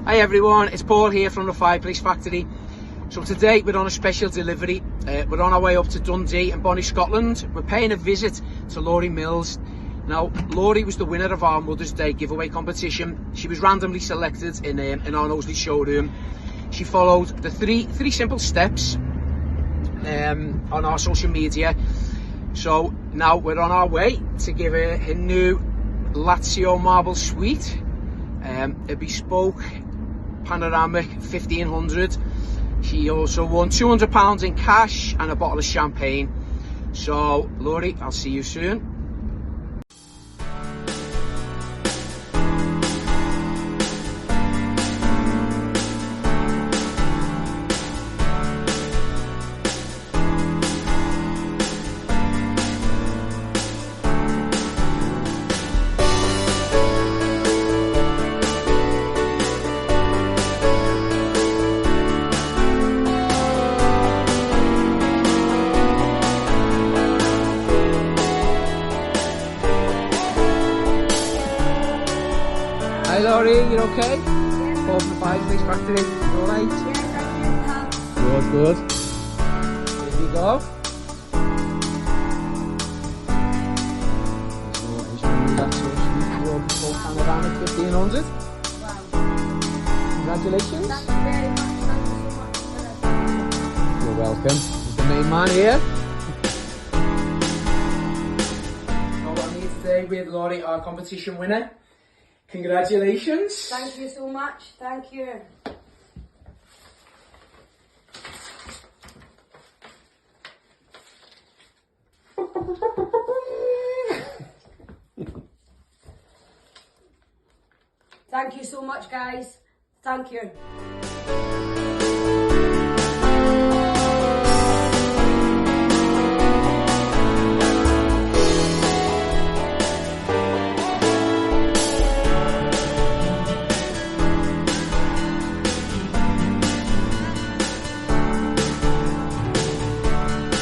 Hi everyone, it's Paul here from the Fireplace Factory. So today we're on a special delivery. We're on our way up to Dundee and Bonnie, Scotland. We're paying a visit to Laurie Mills. Now, Laurie was the winner of our Mother's Day giveaway competition. She was randomly selected in our Knowsley showroom. She followed the three simple steps on our social media. So now we're on our way to give her her new Lazio marble suite, a Bespoke Panoramic 1500. She also won £200 in cash and a bottle of champagne. So Laurie, I'll see you soon. Hi Laurie, you okay? Yeah. Paul from the Fireplace Factory, you alright? Yeah, Good, good. Here we go. So here's your new Lazio suite for Bespoke Panoramic 1500. wow. Congratulations. Thank you very much. Thank you so much for that. You're welcome. There's the main man here. So I'm here today with Laurie, our competition winner. Congratulations. Thank you so much. Thank you. Thank you so much, guys. Thank you.